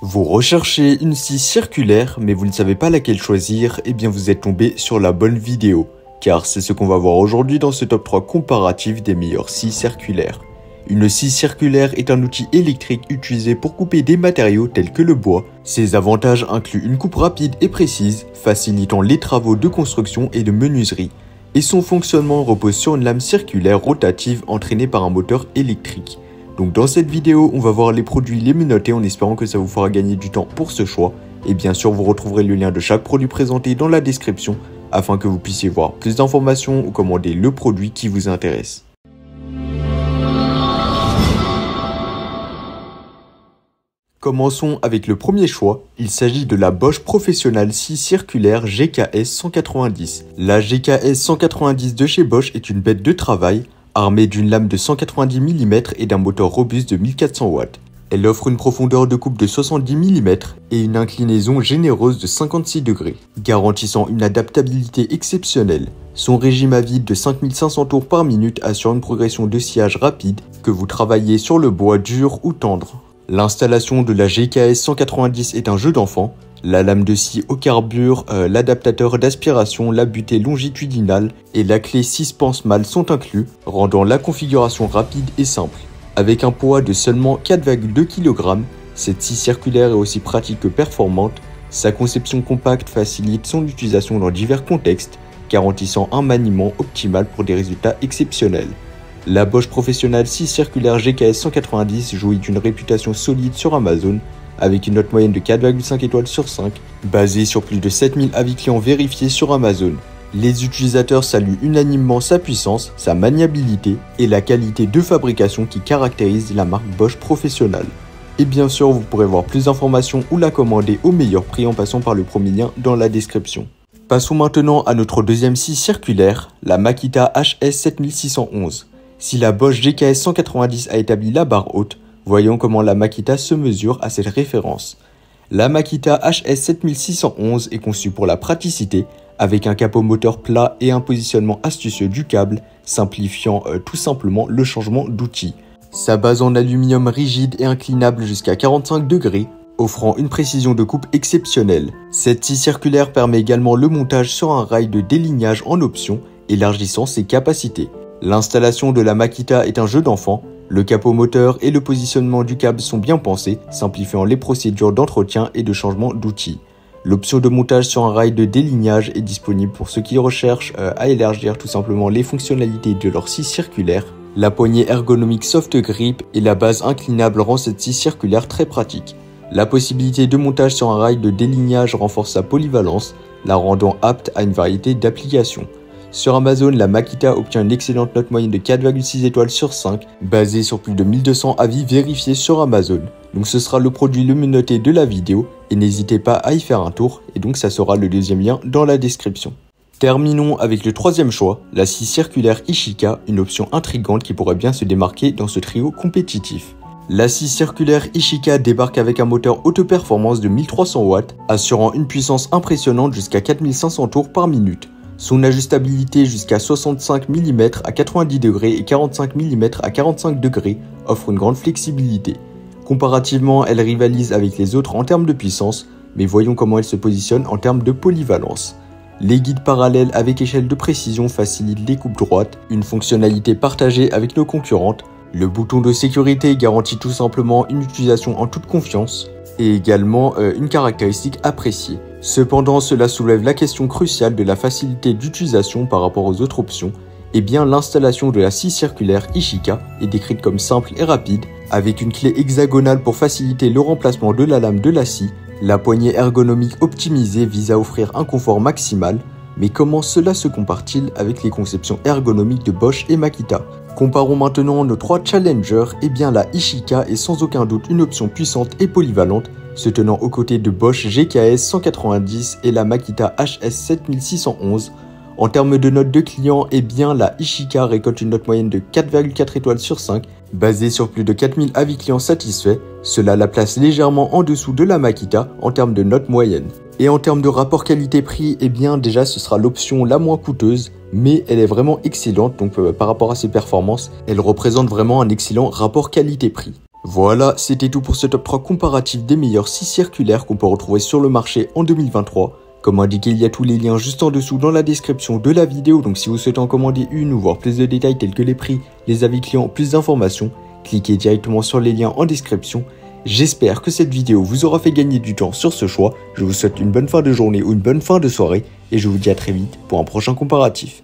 Vous recherchez une scie circulaire mais vous ne savez pas laquelle choisir, et bien vous êtes tombé sur la bonne vidéo, car c'est ce qu'on va voir aujourd'hui dans ce top 3 comparatif des meilleures scies circulaires. Une scie circulaire est un outil électrique utilisé pour couper des matériaux tels que le bois. Ses avantages incluent une coupe rapide et précise, facilitant les travaux de construction et de menuiserie, et son fonctionnement repose sur une lame circulaire rotative entraînée par un moteur électrique. Donc dans cette vidéo, on va voir les produits les mieux notés en espérant que ça vous fera gagner du temps pour ce choix. Et bien sûr, vous retrouverez le lien de chaque produit présenté dans la description afin que vous puissiez voir plus d'informations ou commander le produit qui vous intéresse. Commençons avec le premier choix, il s'agit de la Bosch Professional Scie Circulaire GKS 190. La GKS 190 de chez Bosch est une bête de travail, armée d'une lame de 190 mm et d'un moteur robuste de 1400 watts. Elle offre une profondeur de coupe de 70 mm et une inclinaison généreuse de 56 degrés, garantissant une adaptabilité exceptionnelle. Son régime à vide de 5500 tours par minute assure une progression de sciage rapide, que vous travaillez sur le bois dur ou tendre. L'installation de la GKS 190 est un jeu d'enfant. La lame de scie au carbure, l'adaptateur d'aspiration, la butée longitudinale et la clé 6 pense-malles sont inclus, rendant la configuration rapide et simple. Avec un poids de seulement 4,2 kg, cette scie circulaire est aussi pratique que performante. Sa conception compacte facilite son utilisation dans divers contextes, garantissant un maniement optimal pour des résultats exceptionnels. La Bosch Professional Scie Circulaire GKS 190 jouit d'une réputation solide sur Amazon, avec une note moyenne de 4,5 étoiles sur 5, basée sur plus de 7000 avis clients vérifiés sur Amazon. Les utilisateurs saluent unanimement sa puissance, sa maniabilité et la qualité de fabrication qui caractérise la marque Bosch Professional. Et bien sûr, vous pourrez voir plus d'informations ou la commander au meilleur prix en passant par le premier lien dans la description. Passons maintenant à notre deuxième scie circulaire, la Makita HS 7611. Si la Bosch GKS 190 a établi la barre haute, voyons comment la Makita se mesure à cette référence. La Makita HS 7611 est conçue pour la praticité, avec un capot moteur plat et un positionnement astucieux du câble, simplifiant tout simplement le changement d'outil. Sa base en aluminium rigide et inclinable jusqu'à 45 degrés, offrant une précision de coupe exceptionnelle. Cette scie circulaire permet également le montage sur un rail de délignage en option, élargissant ses capacités. L'installation de la Makita est un jeu d'enfant. Le capot moteur et le positionnement du câble sont bien pensés, simplifiant les procédures d'entretien et de changement d'outils. L'option de montage sur un rail de délignage est disponible pour ceux qui recherchent à élargir tout simplement les fonctionnalités de leur scie circulaire. La poignée ergonomique soft grip et la base inclinable rend cette scie circulaire très pratique. La possibilité de montage sur un rail de délignage renforce sa polyvalence, la rendant apte à une variété d'applications. Sur Amazon, la Makita obtient une excellente note moyenne de 4,6 étoiles sur 5, basée sur plus de 1200 avis vérifiés sur Amazon. Donc ce sera le produit le mieux noté de la vidéo, et n'hésitez pas à y faire un tour, et donc ça sera le deuxième lien dans la description. Terminons avec le troisième choix, la scie circulaire Ishika, une option intrigante qui pourrait bien se démarquer dans ce trio compétitif. La scie circulaire Ishika débarque avec un moteur haute performance de 1300 watts, assurant une puissance impressionnante jusqu'à 4500 tours par minute. Son ajustabilité jusqu'à 65 mm à 90 degrés et 45 mm à 45 degrés offre une grande flexibilité. Comparativement, elle rivalise avec les autres en termes de puissance, mais voyons comment elle se positionne en termes de polyvalence. Les guides parallèles avec échelle de précision facilitent les coupes droites, une fonctionnalité partagée avec nos concurrentes. Le bouton de sécurité garantit tout simplement une utilisation en toute confiance et également une caractéristique appréciée. Cependant, cela soulève la question cruciale de la facilité d'utilisation par rapport aux autres options. Et bien, l'installation de la scie circulaire Ishika est décrite comme simple et rapide, avec une clé hexagonale pour faciliter le remplacement de la lame de la scie. La poignée ergonomique optimisée vise à offrir un confort maximal. Mais comment cela se compare-t-il avec les conceptions ergonomiques de Bosch et Makita? Comparons maintenant nos trois challengers. Et bien, la Ishika est sans aucun doute une option puissante et polyvalente, se tenant aux côtés de Bosch GKS 190 et la Makita HS 7611. En termes de notes de clients, eh bien la Ishika récolte une note moyenne de 4,4 étoiles sur 5, basée sur plus de 4000 avis clients satisfaits. Cela la place légèrement en dessous de la Makita en termes de note moyenne. Et en termes de rapport qualité-prix, eh bien déjà ce sera l'option la moins coûteuse, mais elle est vraiment excellente, donc par rapport à ses performances, elle représente vraiment un excellent rapport qualité-prix. Voilà, c'était tout pour ce top 3 comparatif des meilleurs scies circulaires qu'on peut retrouver sur le marché en 2023. Comme indiqué, il y a tous les liens juste en dessous dans la description de la vidéo, donc si vous souhaitez en commander une ou voir plus de détails tels que les prix, les avis clients, plus d'informations, cliquez directement sur les liens en description. J'espère que cette vidéo vous aura fait gagner du temps sur ce choix. Je vous souhaite une bonne fin de journée ou une bonne fin de soirée et je vous dis à très vite pour un prochain comparatif.